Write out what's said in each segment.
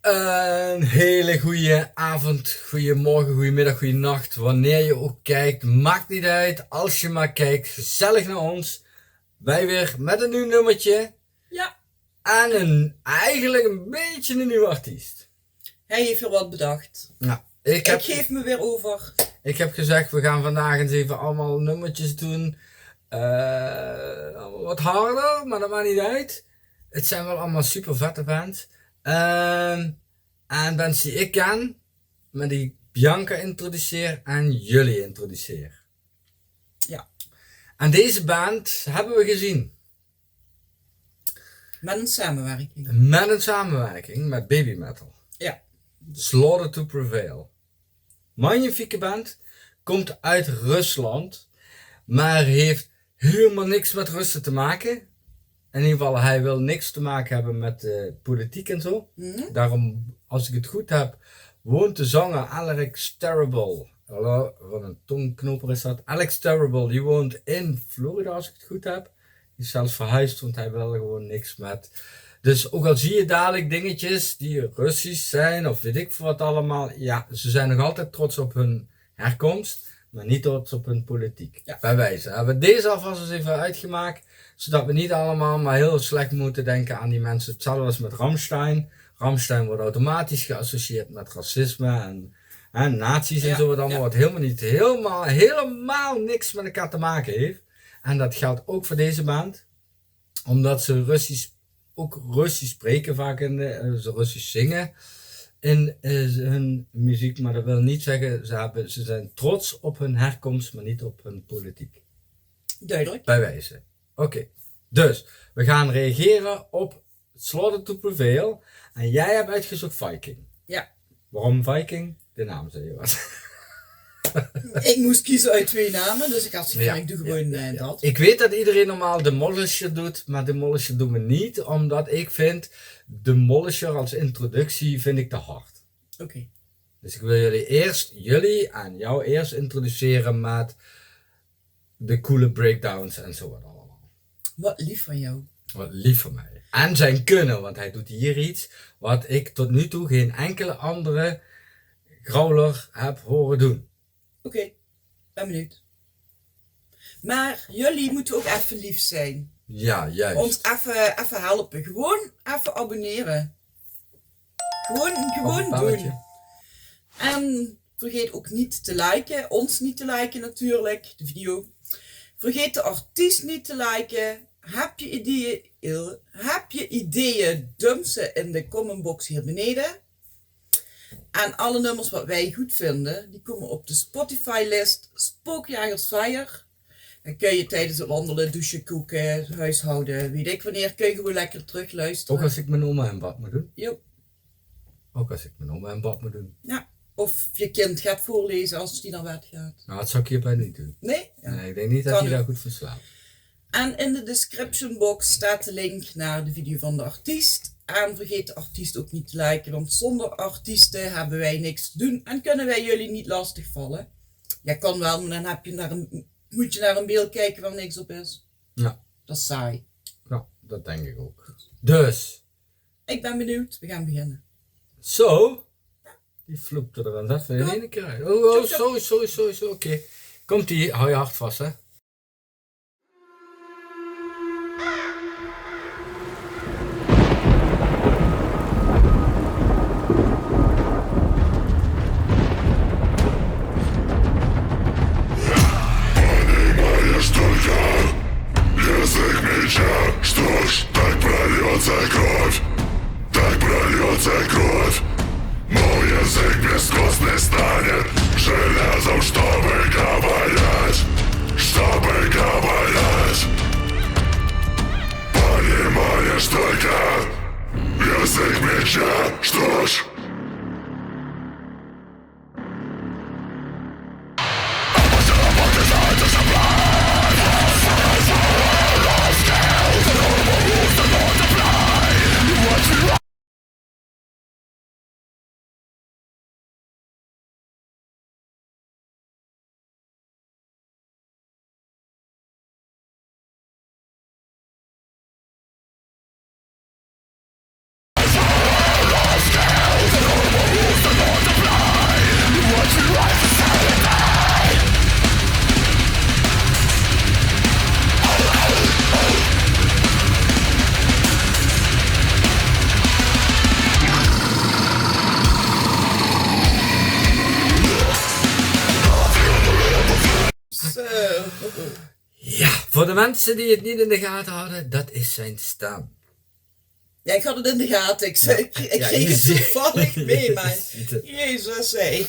Een hele goede avond, goede morgen, goede middag, goede nacht. Wanneer je ook kijkt, maakt niet uit. Als je maar kijkt, gezellig naar ons. Wij weer met een nieuw nummertje. Ja. En eigenlijk een beetje een nieuwe artiest. Hij heeft weer wat bedacht. Ja, Ik geef me weer over. Ik heb gezegd, we gaan vandaag eens even allemaal nummertjes doen. Wat harder, maar dat maakt niet uit. Het zijn wel allemaal super vette bands. En bands die ik ken, maar die Bianca introduceer en jullie introduceer. Ja. En deze band hebben we gezien. Met een samenwerking. Met een samenwerking met Baby Metal. Ja. Slaughter to Prevail. Magnifieke band. Komt uit Rusland. Maar heeft helemaal niks met Russen te maken. In ieder geval, hij wil niks te maken hebben met politiek en zo. Mm-hmm. Daarom, als ik het goed heb, woont de zanger Alex Terrible. Wat een tongknoper is dat. Alex Terrible, die woont in Florida, als ik het goed heb. Die is zelfs verhuisd, want hij wil gewoon niks met. Dus ook al zie je dadelijk dingetjes die Russisch zijn, of weet ik veel wat allemaal. Ja, ze zijn nog altijd trots op hun herkomst, maar niet trots op hun politiek. Ja. Bij wijze. Hebben we deze alvast eens even uitgemaakt, zodat we niet allemaal maar heel slecht moeten denken aan die mensen. Hetzelfde als met Rammstein. Rammstein wordt automatisch geassocieerd met racisme en nazi's en zo wat allemaal, wat helemaal niks met elkaar te maken heeft. En dat geldt ook voor deze band, omdat ze ook Russisch spreken vaak ze Russisch zingen in hun muziek, maar dat wil niet zeggen, ze zijn trots op hun herkomst, maar niet op hun politiek. Duidelijk. Bij wijze. Oké. Dus, we gaan reageren op Slaughter to Prevail. En jij hebt uitgezocht Viking. Ja. Waarom Viking? De naam zei je wat. Ik moest kiezen uit 2 namen, dus ik had gezegd, ik doe gewoon dat. Ik weet dat iedereen normaal Demolisher doet, maar Demolisher doen we niet, omdat ik vind, Demolisher als introductie vind ik te hard. Oké. Dus ik wil jullie en jou eerst introduceren met de coole breakdowns en zo wat allemaal. Wat lief van jou. Wat lief van mij. En zijn kunnen, want hij doet hier iets wat ik tot nu toe geen enkele andere growler heb horen doen. Oké. Ben benieuwd. Maar jullie moeten ook even lief zijn. Ja, juist. Ons even helpen. Gewoon even abonneren. Gewoon doen. En vergeet ook niet te liken. Ons niet te liken natuurlijk. De video. Vergeet de artiest niet te liken. Heb je ideeën? Dump ze in de commentbox hier beneden. En alle nummers wat wij goed vinden, die komen op de Spotify-list Spookjagers Fire. Dan kun je tijdens het wandelen, douchen, koken, huishouden, weet ik wanneer, kun je gewoon lekker terug luisteren. Ook als ik mijn oma in bad moet doen? Jo. Ook als ik mijn oma in bad moet doen? Ja. Of je kind gaat voorlezen als die naar bed gaat. Nou, dat zou ik hierbij niet doen. Nee? Ja. Nee, ik denk niet dat hij daar goed van slaapt. En in de description box staat de link naar de video van de artiest. En vergeet de artiest ook niet te liken, want zonder artiesten hebben wij niks te doen en kunnen wij jullie niet lastigvallen. Ja, kan wel, maar dan moet je naar een beeld kijken waar niks op is. Ja. Dat is saai. Ja, dat denk ik ook. Dus. Ik ben benieuwd, we gaan beginnen. Zo. Die vloepte er aan, dat vind je in één keer uit. Zo. Oké. Komt ie, hou je hart vast, hè. Язык меча, что ж, так прольется кровь. Так прольется кровь. Мой язык бескостный станет железом, чтобы ковырять. Чтобы ковырять. Понимаешь только язык меча, что ж. Voor de mensen die het niet in de gaten hadden, dat is zijn stem. Ja, ik had het in de gaten. Ik kreeg het toevallig mee, maar Jezus, hé.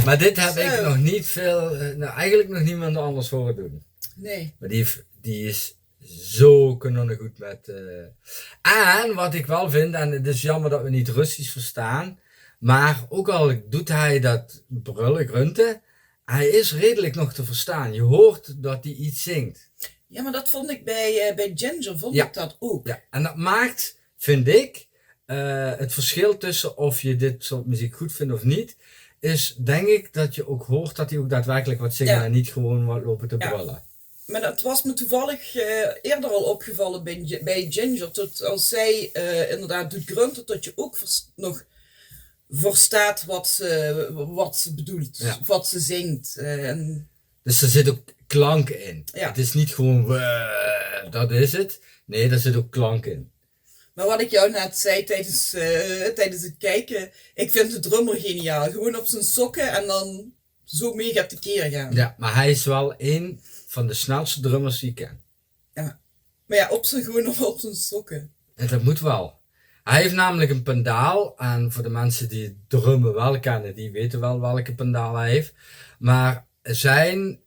Maar dit heb ik nog niet veel, eigenlijk nog niemand anders horen doen. Nee. Maar die is zo kanonnengoed met... En wat ik wel vind, en het is jammer dat we niet Russisch verstaan, maar ook al doet hij dat brullen, grunten, hij is redelijk nog te verstaan. Je hoort dat hij iets zingt. Ja, maar dat vond ik bij Ginger, ik dat ook. Ja, en dat maakt, vind ik, het verschil tussen of je dit soort muziek goed vindt of niet, is denk ik dat je ook hoort dat hij ook daadwerkelijk wat zingt en niet gewoon wat lopen te brullen. Maar dat was me toevallig eerder al opgevallen bij Ginger, tot als zij inderdaad doet grunten, dat je ook nog verstaat wat ze bedoelt, wat ze zingt. Dus er zit ook klank in. Ja. Het is niet gewoon dat is het. Nee, er zit ook klank in. Maar wat ik jou net zei tijdens het kijken, ik vind de drummer geniaal. Gewoon op zijn sokken en dan zo mega tekeer gaan. Ja, maar hij is wel een van de snelste drummers die ik ken. Ja. Maar ja, gewoon op zijn sokken. En dat moet wel. Hij heeft namelijk een pendaal. En voor de mensen die drummen wel kennen, die weten wel welke pendaal hij heeft. Maar hij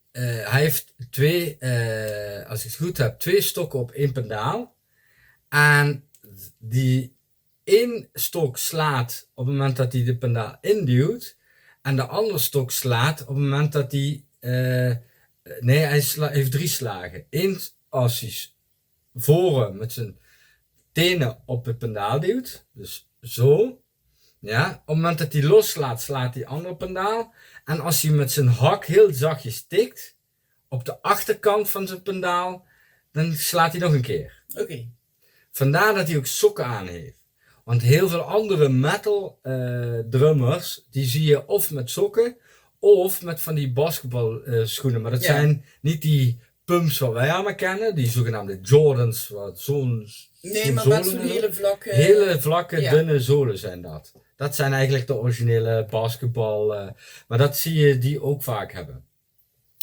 heeft als ik het goed heb, 2 stokken op 1 pendaal. En die 1 stok slaat op het moment dat hij de pendaal induwt. En de andere stok slaat op het moment dat hij... hij heeft 3 slagen. 1 als hij voor hem met zijn tenen op het pendaal duwt. Dus zo. Ja. Op het moment dat hij loslaat, slaat hij andere pendaal. En als hij met zijn hak heel zachtjes tikt op de achterkant van zijn pendaal, dan slaat hij nog een keer. Oké. Vandaar dat hij ook sokken aan heeft. Want heel veel andere metal drummers, die zie je of met sokken of met van die basketbalschoenen. Maar dat zijn niet die pumps wat wij allemaal kennen, die zogenaamde Jordans. Nee, maar met zo'n hele vlakke, dunne zolen zijn dat. Dat zijn eigenlijk de originele basketbal. Maar dat zie je die ook vaak hebben.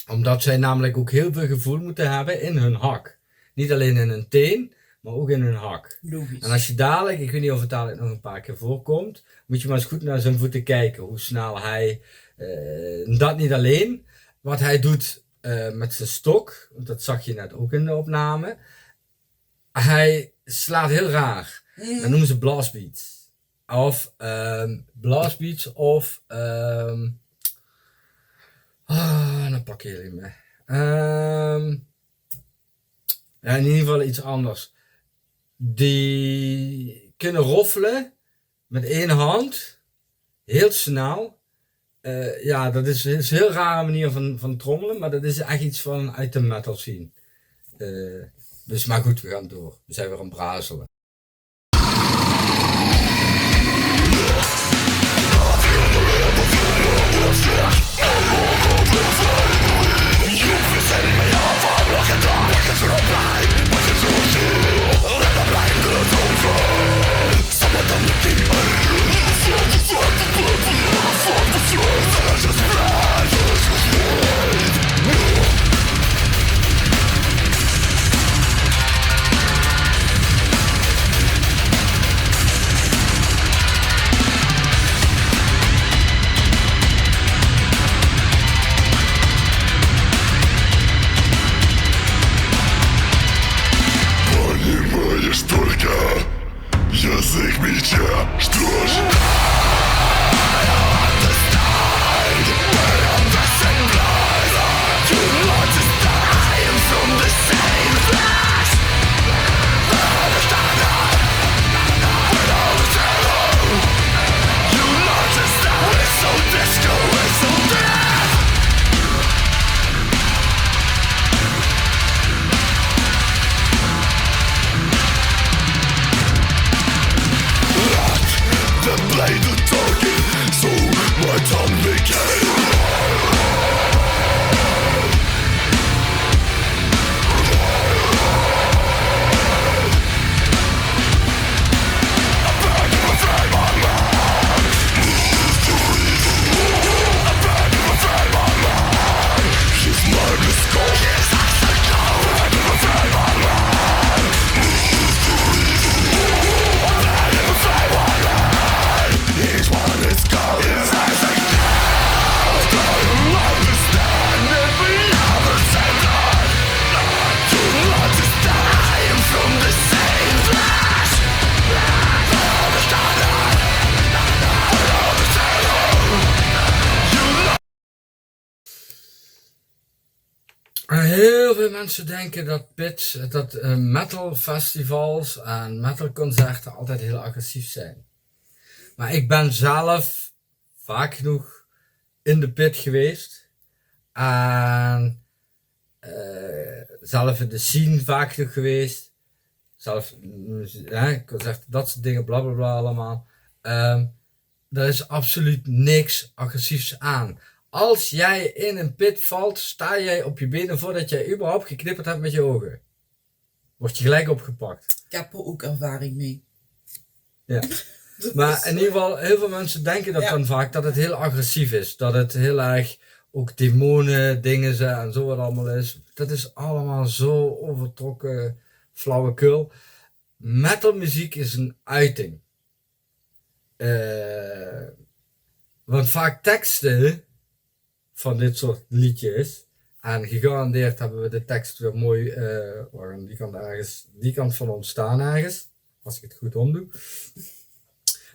Omdat zij namelijk ook heel veel gevoel moeten hebben in hun hak. Niet alleen in hun teen, maar ook in hun hak. Logisch. En als je dadelijk, ik weet niet of het dadelijk nog een paar keer voorkomt, moet je maar eens goed naar zijn voeten kijken. Hoe snel hij, dat niet alleen, wat hij doet met zijn stok, want dat zag je net ook in de opname. Hij slaat heel raar. Dat noemen ze blastbeats. Of blastbeats of dan pak je jullie mee. Ja, in ieder geval iets anders. Die kunnen roffelen met 1 hand, heel snel. Ja, dat is een heel rare manier van trommelen, maar dat is echt iets van uit de metal scene. Dus maar goed, we gaan door. We zijn weer aan het brazelen. Понимаешь только язык меча, что ж? Play the target, so my tongue became She's my heel veel mensen denken dat metal festivals en metal concerten altijd heel agressief zijn. Maar ik ben zelf vaak genoeg in de pit geweest. En zelf in de scene vaak genoeg geweest. Zelf concerten, dat soort dingen, bla bla bla allemaal. Er is absoluut niks agressiefs aan. Als jij in een pit valt, sta jij op je benen voordat jij überhaupt geknipperd hebt met je ogen. Word je gelijk opgepakt. Ik heb er ook ervaring mee. Ja. Maar in ieder geval, heel veel mensen denken dat dan vaak, dat het heel agressief is. Dat het heel erg ook demonen, dingen zijn en zo wat allemaal is. Dat is allemaal zo overtrokken flauwekul. Metalmuziek is een uiting. Want vaak teksten van dit soort liedjes, en gegarandeerd hebben we de tekst weer mooi, die kant van ons staan ergens, als ik het goed omdoe.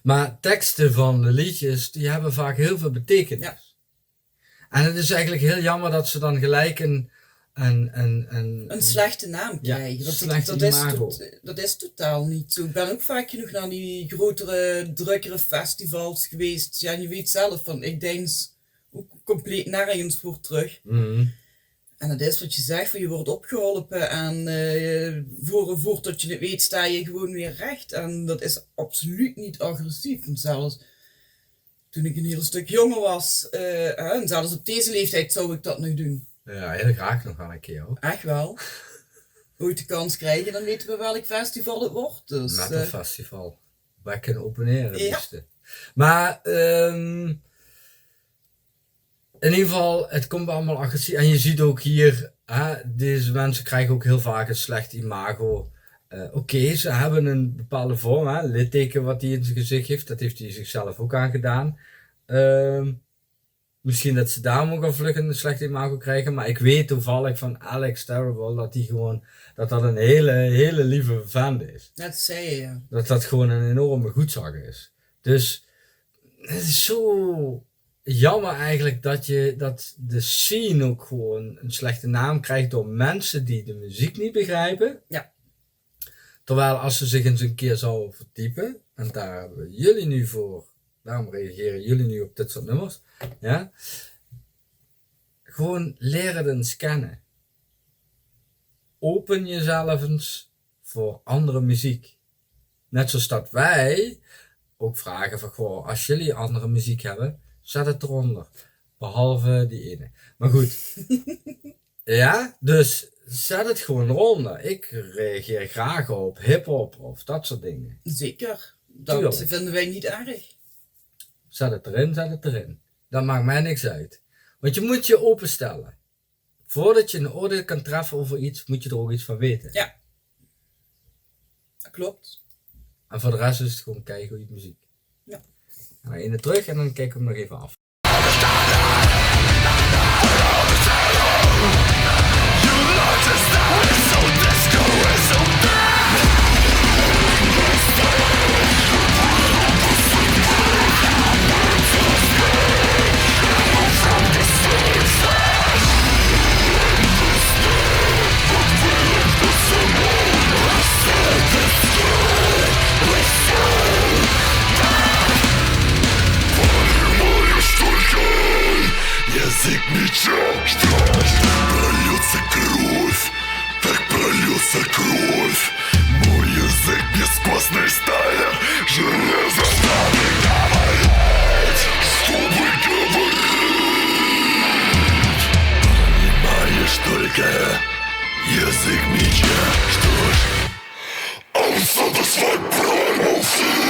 Maar teksten van de liedjes, die hebben vaak heel veel betekenis. Ja. En het is eigenlijk heel jammer dat ze dan gelijk een slechte naam krijgen. Dat is totaal niet zo. Ik ben ook vaak genoeg naar die grotere, drukkere festivals geweest. Ja, je weet zelf van, ik denk ook compleet nergens voor terug. Mm-hmm. En dat is wat je zegt, van je wordt opgeholpen en voordat je het weet sta je gewoon weer recht. En dat is absoluut niet agressief. Want zelfs toen ik een heel stuk jonger was, en zelfs op deze leeftijd zou ik dat nog doen. Ja, heel graag nog wel een keer hoor. Echt wel. Ooit de kans krijgen, dan weten we welk festival het wordt. Dus, Metal festival. Wij kunnen openeren het liefste. Maar in ieder geval, het komt allemaal agressief. En je ziet ook hier, deze mensen krijgen ook heel vaak een slecht imago. Oké, ze hebben een bepaalde vorm, litteken wat hij in zijn gezicht heeft. Dat heeft hij zichzelf ook aangedaan. Misschien dat ze daarom ook al vlug een slecht imago krijgen. Maar ik weet toevallig van Alex Terrible dat een hele lieve vent is. Dat zei je, ja. Dat gewoon een enorme goedzakker is. Dus het is zo jammer eigenlijk dat de scene ook gewoon een slechte naam krijgt door mensen die de muziek niet begrijpen. Ja. Terwijl als ze zich eens een keer zouden verdiepen, en daar hebben jullie nu voor, daarom reageren jullie nu op dit soort nummers, ja. Gewoon leren het eens kennen. Open jezelf eens voor andere muziek. Net zoals dat wij ook vragen van, goh, als jullie andere muziek hebben, zet het eronder. Behalve die ene. Maar goed. Ja, dus zet het gewoon eronder. Ik reageer graag op hip-hop of dat soort dingen. Zeker. Dat Tuurlijk. vinden wij niet erg. Zet het erin. Dat maakt mij niks uit. Want je moet je openstellen. Voordat je een oordeel kan treffen over iets, moet je er ook iets van weten. Ja. Dat klopt. En voor de rest is het gewoon keigoede muziek. Ja. Dan ga je in de terug en dan kijken we hem nog even af. Язык меча, прольется кровь, так прольется кровь. Мой язык бескостной стали, железо стали говорить, чтобы говорить. Понимаешь только язык меча, что ж, I'll satisfy primal fear.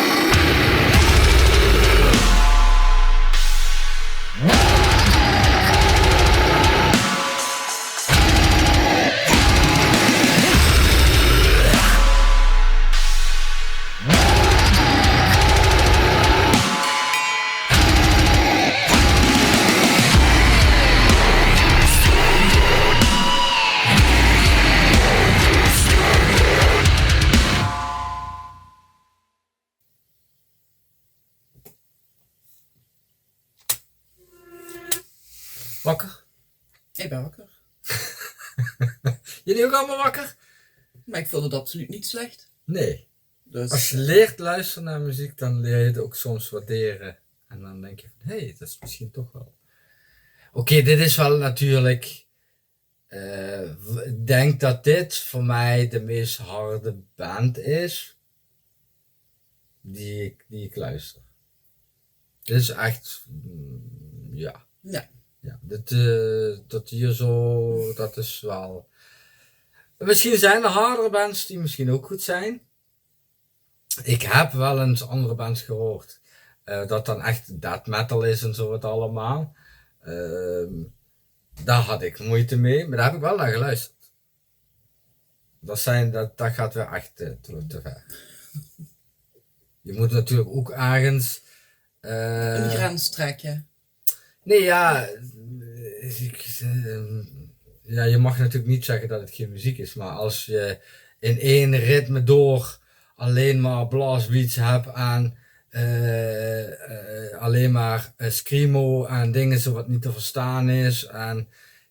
Ik ben wakker. Jullie ook allemaal wakker? Maar ik vond het absoluut niet slecht. Nee. Dus, Als je leert luisteren naar muziek, dan leer je het ook soms waarderen. En dan denk je van, hé, dat is misschien toch wel... Oké, dit is wel natuurlijk... Ik denk dat dit voor mij de meest harde band is die ik luister. Dit is echt, ja. Ja. Ja, dat hier zo, dat is wel... Misschien zijn er hardere bands die misschien ook goed zijn. Ik heb wel eens andere bands gehoord. Dat dan echt death metal is en zo het allemaal. Daar had ik moeite mee, maar daar heb ik wel naar geluisterd. Dat gaat weer echt te ver. Je moet natuurlijk ook ergens... Een grens trekken. Nee, ja... ja, je mag natuurlijk niet zeggen dat het geen muziek is, maar als je in één ritme door alleen maar blastbeats hebt en alleen maar screamo en dingen zo wat niet te verstaan is, en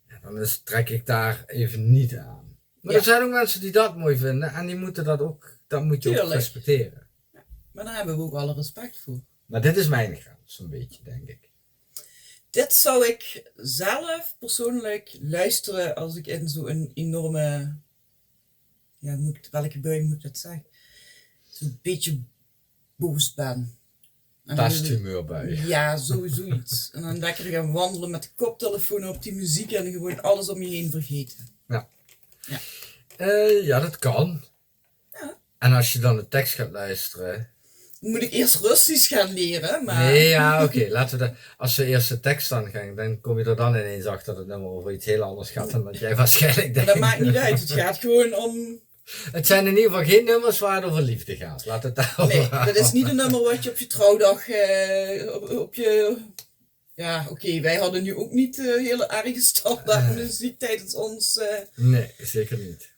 ja, dan trek ik daar even niet aan. Maar Ja. er zijn ook mensen die dat mooi vinden en die moeten dat moet je ook Tuurlijk. respecteren. Maar daar hebben we ook alle respect voor. Maar dit is mijn grens, een beetje, denk ik. Dit zou ik zelf persoonlijk luisteren als ik in zo'n enorme... Ja, welke bui moet ik dat zeggen? Zo'n beetje boos ben. En dan- Tasthumeur bij. Ja, zoiets. En dan lekker gaan wandelen met de koptelefoon op die muziek en gewoon alles om je heen vergeten. Ja, dat kan. Ja. En als je dan de tekst gaat luisteren... Dan moet ik eerst Russisch gaan leren, maar... Nee, ja, oké. Laten we als we eerst de tekst aan gaan, dan kom je er dan ineens achter dat het nummer over iets heel anders gaat dan dat jij waarschijnlijk Maar denkt. dat maakt niet uit. Het gaat gewoon om... Het zijn in ieder geval geen nummers waar het over liefde gaat. Laat het daarover Nee, gaan. dat is niet een nummer wat je op je trouwdag op je... Ja, oké, wij hadden nu ook niet hele erge standaard muziek tijdens ons... Nee, zeker niet.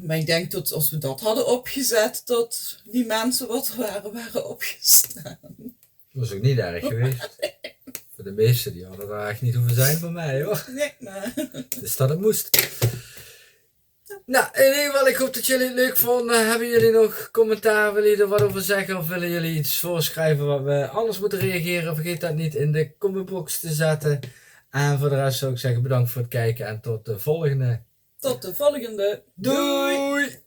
Maar ik denk dat als we dat hadden opgezet, dat die mensen wat er waren opgestaan. Dat was ook niet erg geweest. Voor de meesten, die hadden daar echt niet hoeven zijn voor mij, hoor. Nee, maar... Dus dat het moest. Nou, in ieder geval, ik hoop dat jullie het leuk vonden. Hebben jullie nog commentaar? Willen jullie er wat over zeggen? Of willen jullie iets voorschrijven wat we anders moeten reageren? Vergeet dat niet in de commentbox te zetten. En voor de rest zou ik zeggen bedankt voor het kijken en tot de volgende. Tot de volgende. Doei!